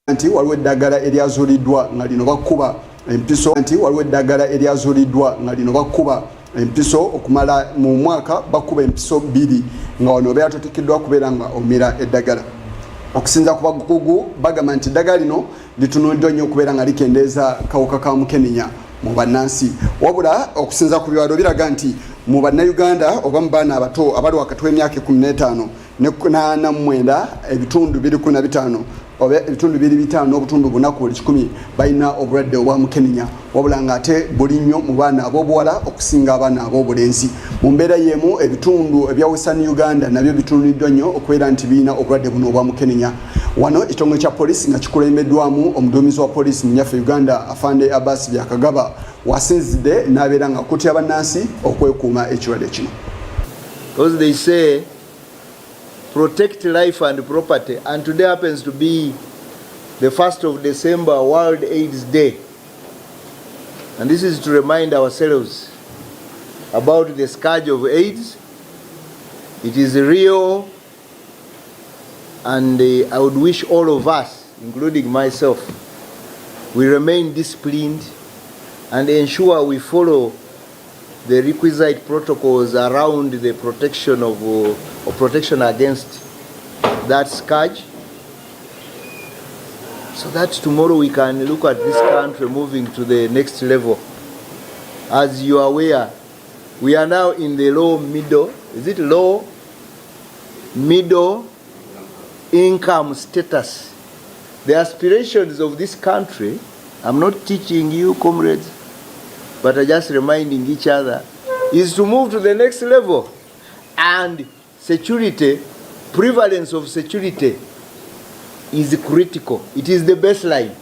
Anti waliwo eddagala eryazuuliddwa nga lino bakuba empiso anti waliwo eddagala eryazuuliddwa nga lino bakuba empiso okumala mu mwaka bakuba empiso 2 nga wano obeera totikiddwa kubeera nga omira eddagala okusinza ku bakugu bagamba nti eddagala lino litunuuliddwa nnyo okubeera nga likendeeza kawuka ka mukenenya mu bannansi wabula okusinza ku biwalo biraga nti mu bannayuganda oba mu baana abato abali wakati w'emyaka 15 ne 49 ebitundu 215 oba ebitundu 2.5 n'obutundu 4 balina obulwadde obwa mukenenya wabula nga ate buli nnyo mu baana ab'obuwala okusinga abaana ab'obulenzi mu mbeera y'emu ebitundu ebya Western Uganda nabyo bitunuuliddwa nnyo okubeera nti birina obulwadde buno obwa mukenenya wano ekitongole kya poliisi nga kikulembeddwamu omuduumizi wa poliisi mu nyaffe Uganda Afande Abbas Byakagaba wasinzidde n'abeera nga kutya bannansi okwekuuma ekirwadde kino. Because they say protect life and property, and today happens to be the 1st of December, World AIDS Day. And this is to remind ourselves about the scourge of AIDS. It is real, and I would wish all of us, including myself, we remain disciplined and ensure we follow the requisite protocols around the protection of protection against that scourge, so that tomorrow we can look at this country moving to the next level. As you are aware, we are now in the low middle income status. The aspirations of this country, I'm not teaching you, comrades, but I'm just reminding each other, is to move to the next level. And security, prevalence of security is critical. It is the baseline.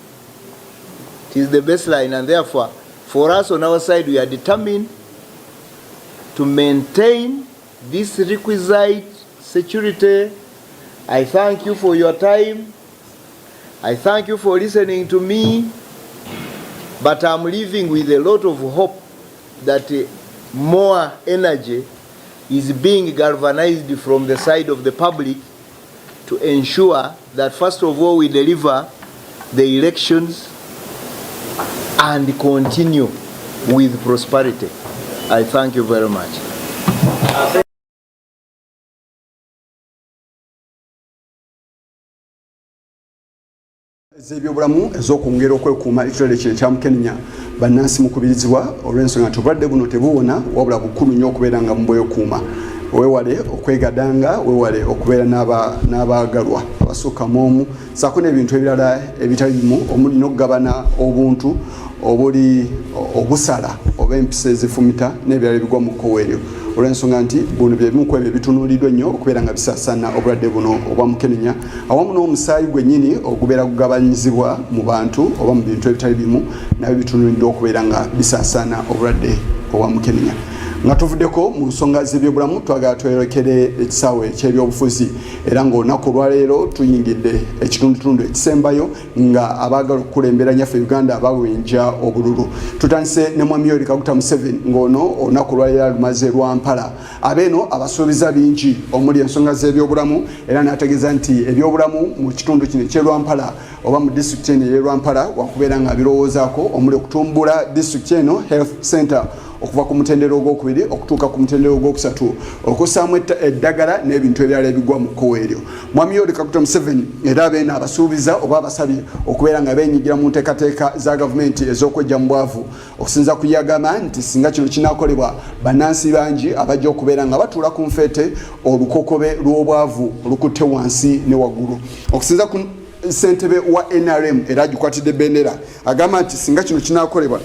It is the baseline, and therefore, for us on our side, we are determined to maintain this requisite security. I thank you for your time. I thank you for listening to me. But I'm leaving with a lot of hope that more energy is being galvanized from the side of the public to ensure that first of all we deliver the elections and continue with prosperity. I thank you very much. Ebyobulamu ez'okwongera okwekuuma ekirwadde kino ekya mukenenya bannansi mukubirizibwa olw'ensonga nti obulwadde buno tebuwona wabula bukulu nnyo okubeera nga mubwekuuma weewale okwegadanga weewale okubeera n'abaagalwa abasukka mu omu saako n'ebintu ebirala ebitali bimu omuli n'okugabana obuntu obuli obusala oba empisa ezifumita n'ebirala ebigwa mu kkowa eryo olw'ensonga nti buno bye bimu ku ebyo bitunuuliddwa nnyo okubeera nga bisaasaana obulwadde buno obwa mukenenya awamu n'omusaayi gwennyini ogubeera gugabanyizibwa mu bantu oba mu bintu ebitali bimu nabyo bitunuuliddwa okubeera nga bisaasaana obulwadde obwa mukenenya. Nga tuvuddeko mu nsonga z'ebyobulamu twagala twerekere ekisaawe eky'ebyobufuzi era ng'olunaku olwaleero tuyingidde ekitundutundu ekisembayo nga abaagala okukulembera nyaffe Uganda abawenja obululu tutandise ne Mwami Yoweri Kaguta Museveni ng'ono olunaku olwaleero lumaze lwampala abeeno abasuubiza bingi omuli ensonga z'ebyobulamu era n'ategeeza nti ebyobulamu mu kitundu kino eky'Elwampala oba mu disitulikiti eno ey'Elwampala wakubeera nga birowoozaako omuli okutumbula disitulikiti eno health center okuva ku mutendero ogwokubiri okutuuka ku mutendero ogwokusatu okussaamu eddagala n'ebintu ebirala ebigwa mu kkowa eryo. Mwami Yoweri Kaguta Museveni era abeena abasuubiza oba abasabye okubeera nga beenyigira mu nteekateeka za gavumenti ez'okwejja mu bwavu okusinza ku yagamba nti singa kino kinaakolebwa bannansi bangi abajja okubeera nga batuula ku nfeete olukokobe lw'obwavu olukutte wansi ne waggulu okusinza ku ssentebe wa NRM era agikwatidde bendera agamba nti singa kino kinaakolebwa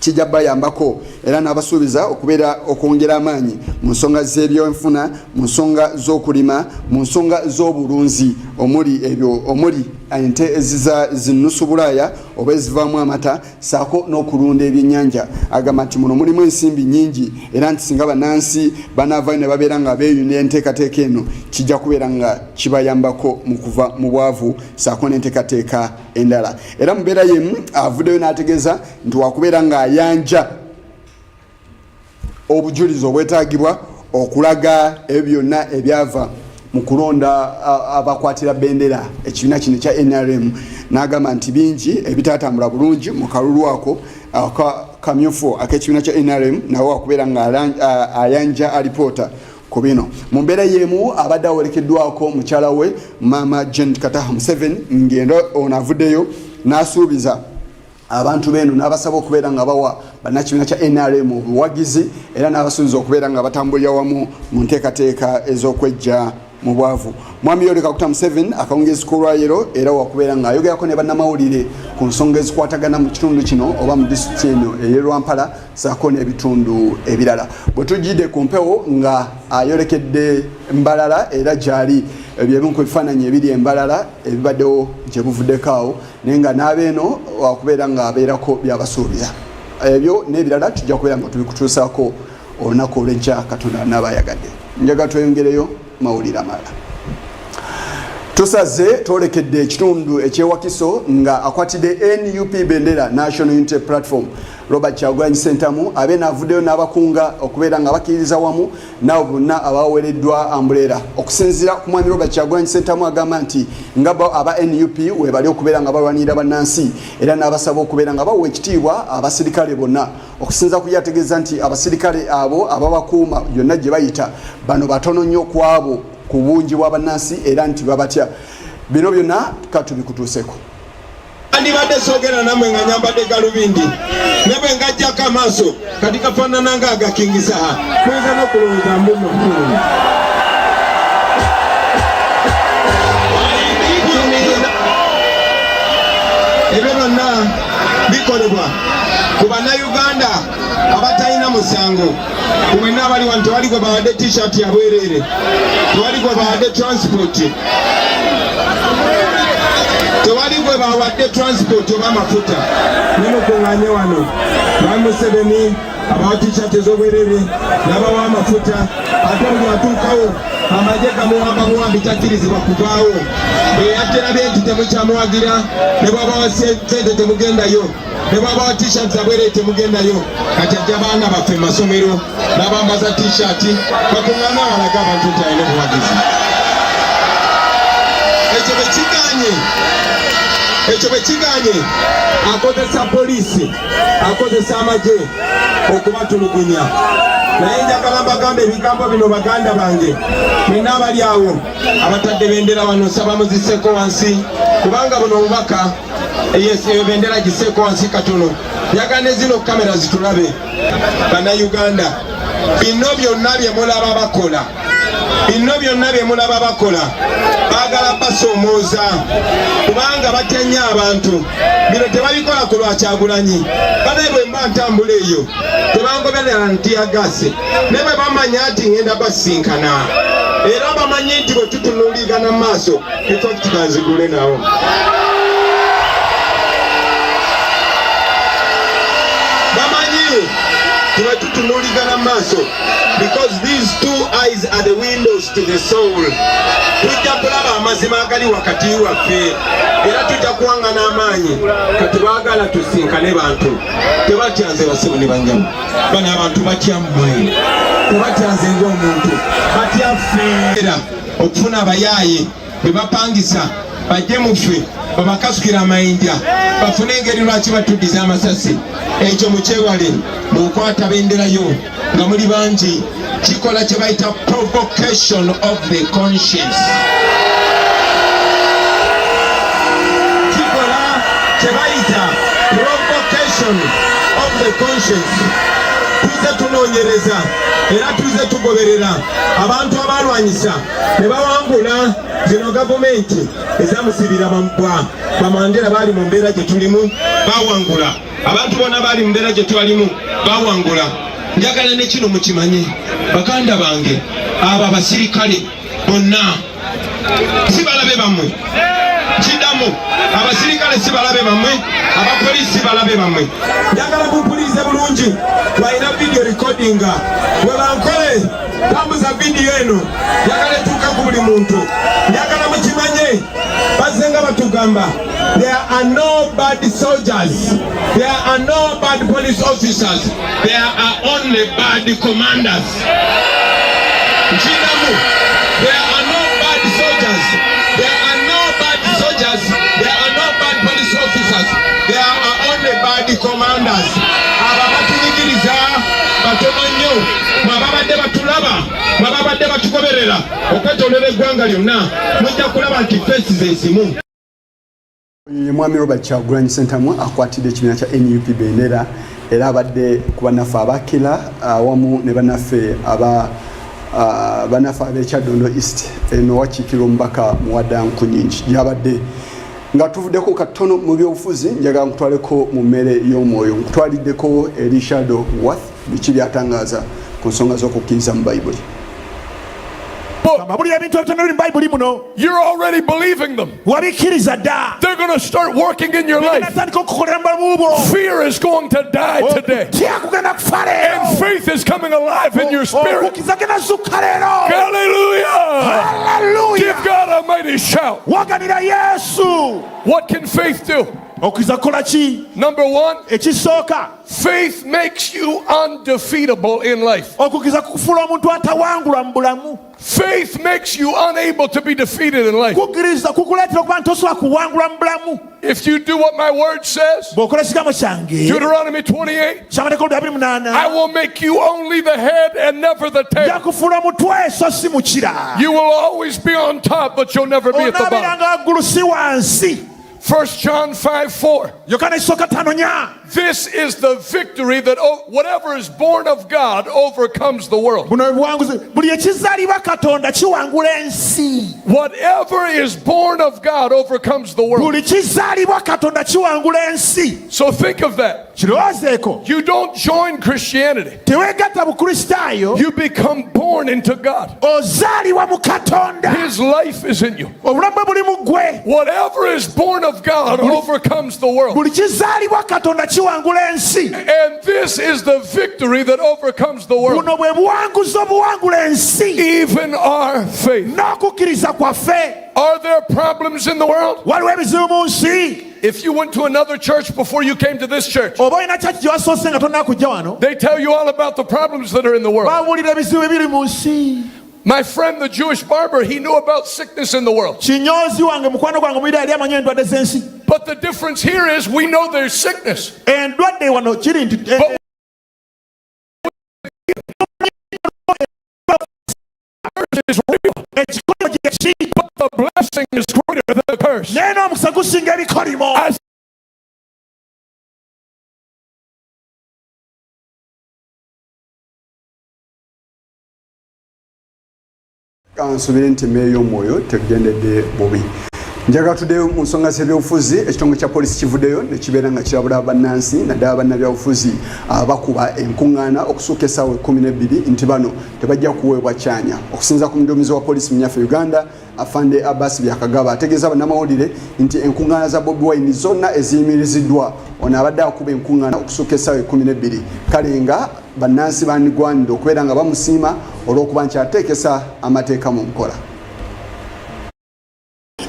kijja bayambako era n'abasuubiza okubeera okwongera amaanyi mu nsonga z'ebyenfuna mu nsonga z'okulima mu nsonga z'obulunzi omuli ente eziza zinnusu bulaaya oba ezivaamu amata saako n'okulunda ebyennyanja agamba nti muno mulimu ensimbi nnyingi era nti singa bannansi banaavayo ne babeera nga beeyuna enteekateeka eno kijja kubeera nga kibayambako mu kuva mu bwavu saako n'enteekateeka endala era mubeera yemu avuddeyo n'ategeeza nti wakubeera ng'ayanja obujulizi obwetaagibwa okulaga ebyo byonna ebyava mu kulonda abakwatira bendera ekibiina kino kya NRM n'agamba nti bingi ebitatambula bulungi mu kalulu ako kamyufu ak'ekibiina kya NRM nawe wakubeera nga ayanja alipoota ku bino. Mu mbeera y'emu abadde awerekeddwako mukyala we Maama Jane Kataha Museveni ng'era ono avuddeyo n'asuubiza abantu beno n'abasaba okubeera nga bawa bannakibiina kya NRM obuwagizi era n'abasuubiza okubeera nga batambulira wamu mu nteekateeka ez'okwejja mu bwavu. Mwami Yoweri Kaguta Museveni akawungeezi k'olwaleero era wakubeera nga ayogerako ne bannamawulire ku nsonga ezikwatagana mu kitundu kino oba mu disitulikiti eno ey'e Lwampala ssaako n'ebitundu ebirala. Bwe tujjidde ku mpewo nga ayolekedde Mbalala era gyali eby'ebimu ku bifaananyi ebiri Embalala ebibaddewo gye buvuddeko awo naye nga n'abeeno wakubeera nga abeerako by'abasuubiza. Ebyo n'ebirala tujja kubeera nga tubikutuusaako olunaku olw'enkya Katonda n'abayagadde. Njagala tweyongereyo mawulire amalala. Tusaze twolekedde ekitundu ekyewakiso nga akwatidde NUP bendera National Unity Platform Robert Kyagulanyi Ssentamu abe n'avuddeyo n'abakunga okubeera nga bakkiririza wamu nabo bonna abaweereddwa ambulera. Okusinziira ku mwami Robert Kyagulanyi Ssentamu agamba nti nga aba NUP webali okubeera nga balwanirira bannansi era n'abasaba okubeera nga bawa ekitiibwa abasirikale bonna. Okusinza ku yategeeza nti abasirikale abo ababakuuma yonna gye bayita bano batono nnyo ku abo ku bungi bw'abannansi era nti babatya. Bino byonna katubikutuuseko. Andibadde soogera namwe nga nyambadde galubindi ne bwe ngajjako amaaso kati kafaanana nga agakingisa muyinza n'okulowooza mbuno ebyo byonna bikolebwa ku bannayuganda abatalina musango. Ku mwenna abali wano tewali gwe bawadde t-shirt ya bwereere, tewali gwe bawadde transport, tewali gwe bawadde transport oba amafuta. Nemukuŋŋaanye wano Mwami Museveni abawa t-shirt ez'obwereere n'abawa amafuta ate buli atuukawo amagye gamuwamba muwambi takkirizibwa kuvaawo. Bwe yaterabye nti temukyamuwagira ne bwabawa sente temugendayo ne bwabawa t-shirt zabwereere temugendayo. Kati ajja baana baffe mu masomero n'abambaza t-shirt bakuŋŋaana balaga abantu nti alina obuwagizi. Ekyo bwe kiganye akozesa poliisi akozesa amagye okubatulugunya. Naye njagala mbagambe ebigambo bino baganda bange mwenna abali awo abatadde bendera wano nsaba muzisseeko wansi kubanga buno obubaka eyo bendera gisseeko wansi katono. Njagala ne zino kamera zitulabe. Bannayuganda bino byonna bye mulaba bakola, bino byonna bye mulaba bakola baagala basoomooza kubanga batya nnyo abantu. Bino tebabikola ku lwa Kyagulanyi. Banaye bwe mba ntambula eyo tebangoberera ntiyagase ne bwe bamanya nti ngenda basinkana era bamanyi nti bwe tutunuuligana mu maaso tukanzigule nawo. Bamanyi tuba tutunuuligana mu maaso because these two eyes are the windows to the soul. Tujja kulaba amazima agali wakati waffe era tujja kuwangana amaanyi. Kati baagala tusinkane bantu tebatyanze basibu ne banjamu. Bano abantu batya mmwe tebatyanze ng'omuntu batya ffeera okufuna abayaaye be bapangisa bajje muffe babakasukira amayinja bafune engeri lwaki batuddiza amasasi. Ekyo mukyewale mukwata benderayo nga muli bangi kikola kye bayita provocation of the conscience. Kikola kye bayita provocation of the conscience. Tuze tunoonyereza era tuze tugoberera abantu abalwanyisa ne bawangula zino gavumenti ezamusibira bamandera baali mu mbeera gye tulimu bawangula. Abantu bonna baali mu mbeera gye twalimu bawangula. Njagala ne kino mukimanye baganda bange abo abasirikale bonna si balabe bammwe. Kidamu abasirikale si balabe bammwe, abapoliisi balabe bammwe. Njagala mumpulirize bulungi balina video recordinga bwe bankole tambuza vidiyo eno njagala etuuka ku buli muntu. Njagala mukimanye bazze nga batugamba there are no bad soldiers, there are no bad police officers, there are only bad commanders. Kidamu there are no bad commanders ababatunyigiriza batono nnyo mwababadde batulaba mwababadde batugoberera okwetoolera eggwanga lyonna mujja kulaba nti fesi z'esimu. Mwami Robert Kyagulanyi Ssentamu akwatidde ekibiina kya NUP bendera era abadde ku bannaffe abakira awamu ne bannaffe ab'Ekyaddondo East eno wakiikirwa omubaka Muwadda Nkunyingi gyabadde nga tuvuddeko katono mu byobufuzi njagala nkutwaleko mu mmere y'omwoyo nkutwaliddeko eri Shadow Worth biki byatangaaza ku nsonga z'okukkiriza mu Bayibuli. You're already believing them. They're going to start working in your life. Fear is going to die today. And faith is coming alive in your spirit. Hallelujah. Hallelujah. Give God a mighty shout. What can faith do? Number one, faith makes you undefeatable in life. Faith makes you unable to be defeated in life. If you do what my word says, Deuteronomy 28, I will make you only the head and never the tail. You will always be on top, but you'll never be at the bottom. 1 John 5:4. This is the victory that whatever is born of God overcomes the world. Whatever is born of God overcomes the world. So think of that. You don't join Christianity. You become born into God. His life is in you. Whatever is born of God overcomes the world. And this is the victory that overcomes the world. Even our faith. Are there problems in the world? If you went to another church before you came to this church, they tell you all about the problems that are in the world. My friend, the Jewish barber, he knew about sickness in the world. But the difference here is we know there's sickness. But is real. But the blessing is greater than the curse. Kansubire nti meeyo omwoyo tegendedde bubi. Njagala tuddeyo mu nsonga z'ebyobufuzi ekitongole kya poliisi kivuddeyo ne kibeera nga kirabula bannansi naddala bannabyabufuzi abakuba enkuŋŋaana okusuuka essaawa 12 nti bano tebajja kuweebwa kyanya. Okusinza ku muduumizi wa poliisi mu nnyaffe Uganda Afande Abbas Byakagaba ategeeza bannamawulire nti enkuŋŋaana za Bobi Wine zonna eziyimiriziddwa ono abadde akuba enkuŋŋaana okusuuka essaawa 12 kale nga bannansi bandigwanidde okubeera nga bamusiima olw'okuba nti ateekesa amateeka mu nkola.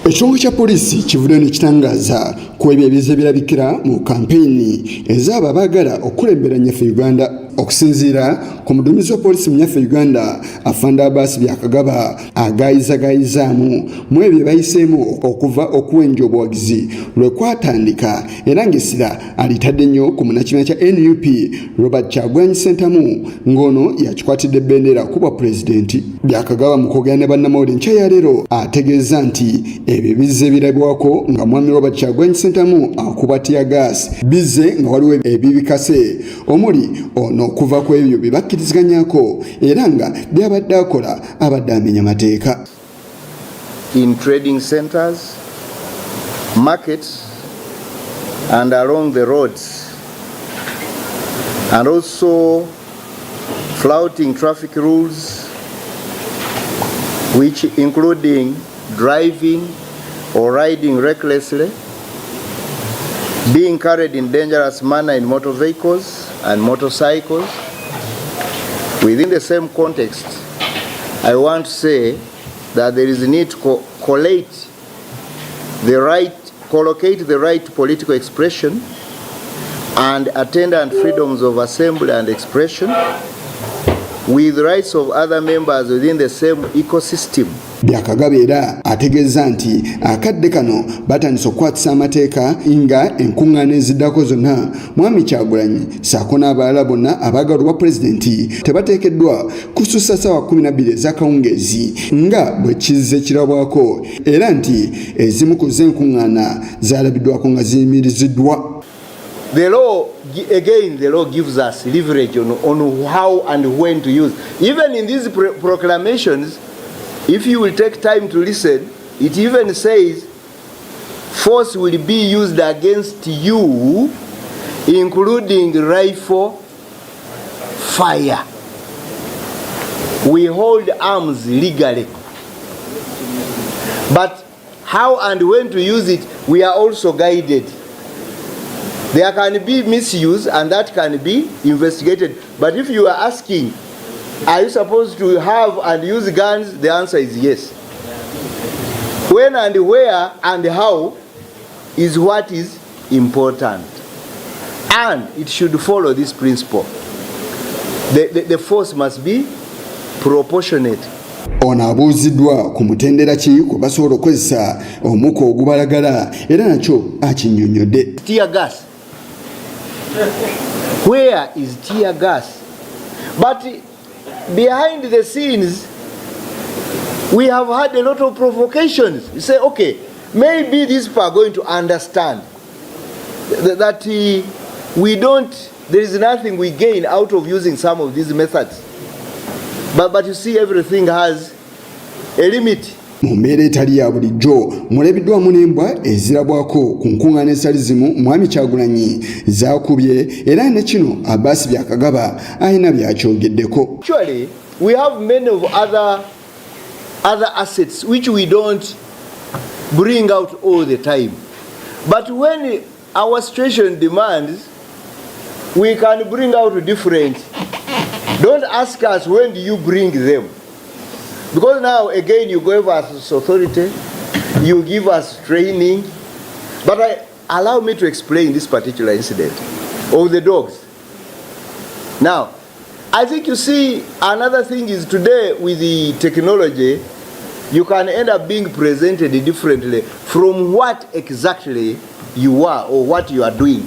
Ekitongole kya poliisi kivuddeyo ne kitangaaza ku ebyo ebize birabikira mu kampeyini ez'abo abaagala okulembera nnyaffe Uganda. Okusinziira ku muduumizi wa poliisi mu nnyaffe Uganda Afande Abbas Byakagaba agaayizagayizaamu mu ebyo bayiseemu okuva okuwenja obuwagizi lwe kwatandika era ng'essira alitadde nnyo ku munnakibiina kya NUP Robert Kyagulanyi Ssentamu ng'ono yakikwatidde bendera ku bwa pulezidenti. Byakagaba mu kwogera ne bannamawulire nkya ya leero ategeeza nti ebyo bizze birabwako nga mwami Robert Kyagulanyi Ssentamu akuba teargas bizze nga waliwo ebibikase omuli ono okuva ku ebyo bye bakkiriziganyako era nga byabadde akola abadde amenya amateeka. In trading centers, markets and along the roads, and also flouting traffic rules, which including driving or riding recklessly, being carried in dangerous manner in motor vehicles and motorcycles. Within the same context, I want to say that there is a need to collocate the right political expression and attendant freedoms of assembly and expression with rights of other members within the same ecosystem. Byakagaba era ategeeza nti akadde kano batandise okukwatisa amateeka nga enkuŋŋaana eziddako zonna Mwami Kyagulanyi ssaako n'abalala bonna abaagalwa pulezidenti tebateekeddwa kusussa ssaawa 12 ez'akawungeezi nga bwe kizze kirabwako era nti ezimu ku z'enkuŋŋaana zaalabiddwako nga ziyimiriziddwa. The law gives us leverage on how and when to use. Even in these proclamations, if you will take time to listen, it even says force will be used against you, including rifle fire. We hold arms legally. But how and when to use it, we are also guided. There can be misuse and that can be investigated. But if you are asking, are you supposed to have and use guns? The answer is yes. When and where and how is what is important. And it should follow this principle. The force must be proportionate. Ono abuuziddwa ku mutendera ki kwe basobola okukozesa omukka ogubalagala era nakyo akinnyonnyodde. Tear gas. Where is tear gas? But behind the scenes, we have had a lot of provocations. You say, okay, maybe these people are going to understand that there is nothing we gain out of using some of these methods. But you see, everything has a limit. Mu mbeera etali ya bulijjo mulebiddwamu n'embwa ezirabwako ku nkuŋŋaana ezitali zimu Mwami Kyagulanyi zaakubye era ne kino Abbas Byakagaba alina byakyogeddeko. Actually, we have many of other assets which we don't bring out all the time. But when our situation demands, we can bring out different. Don't ask us when do you bring them. Because now, again, you give us authority, you give us training. But allow me to explain this particular incident of the dogs. Now, I think you see, another thing is today with the technology, you can end up being presented differently from what exactly you are or what you are doing.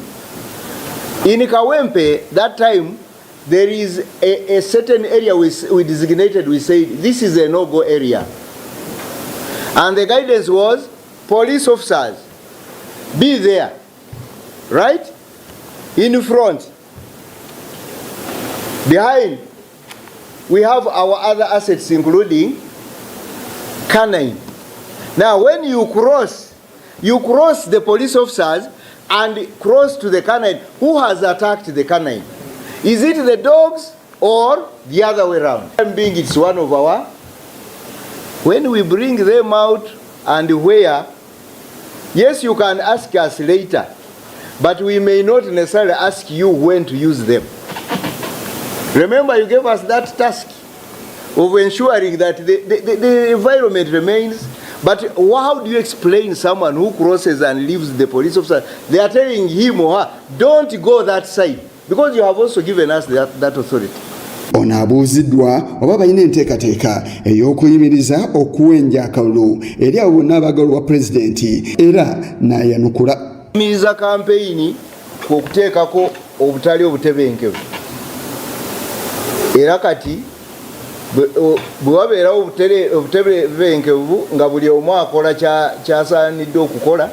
In Kawempe, that time, there is a certain area we designated, we said, this is a no-go area. And the guidance was, police officers, be there, right? In front. Behind, we have our other assets, including canine. Now, when you cross the police officers and cross to the canine, who has attacked the canine? Is it the dogs or the other way around? Being it's one of our, when we bring them out and where, yes, you can ask us later, but we may not necessarily ask you when to use them. Remember, you gave us that task of ensuring that the environment remains. But how do you explain someone who crosses and leaves the police officer? They are telling him or her, don't go that side. Because you have also given us that authority. Ono abuuziddwa oba balina enteekateeka ey'okuyimiriza okuwenja akalulu eri abo bonna abaagalwa pulezidenti era n'ayanukula. Yimiriza kampeyini okuteekako obutali obutebenkevu. Era kati bwe wabeerawo obutebenkevu nga buli omu akola kyasaanidde okukola,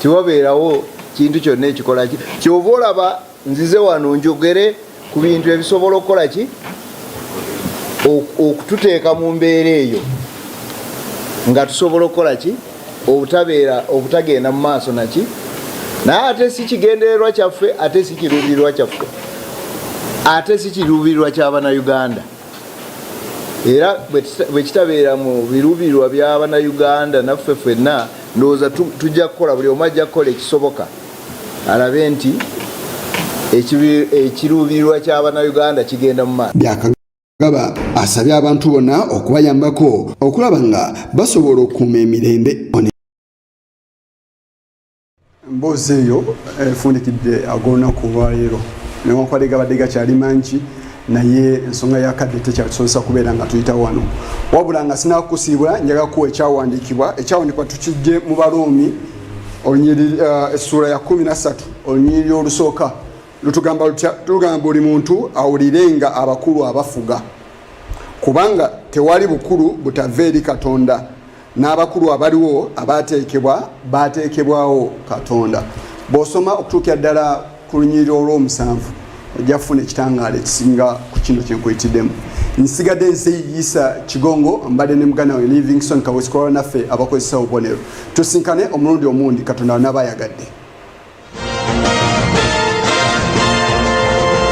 tiwabeerawo kintu kyonna ekikola ki. Kyova olaba nzize wano njogere ku bintu ebisobola okukola ki okututeeka mu mbeera eyo nga tusobola okukola ki obutagenda mu maaso naki naye ate si kigendererwa kyaffe ate si kiruubirirwa kyaffe ate si kiruubirirwa ky'Abannayuganda era bwe kitabeera mu biruubirirwa by'Abannayuganda naffe ffenna ndowooza tujja kukola buli omu ajja kukola ekisoboka alabe nti ekiruubirirwa ky'Abannayuganda kigenda mu maaso. Byakagaba asabye abantu bonna okubayambako okulaba nga basobola okukuuma emirembe. Emboozi eyo efundikidde ag'olunaku olwaleero newankubadde gabadde gakyali mangi naye ensonga yakadde tekyakisobozesa kubeera nga tuyita wano wabula nga sinakusiibula njaga kuwa ekyawandiikibwa tukijje mu Baroomi essuula ya 13 olunyiriri olusooka lutugamba buli muntu awulirenga abakulu abafuga kubanga tewali bukulu butava eri Katonda n'abakulu abaliwo bateekebwawo Katonda. Bw'osoma okutuukira ddala ku lunyiriri olw'omusanvu ojja kufuna ekitangaala ekisinga ku kino kye nkuyitiddemu. Nsigadde nzeyisa Kigongo mbadde ne muganda we Livingstone Kaweesikwala naffe abakozesa obubonero tusinkane omulundi omundi Katonda n'abayagadde.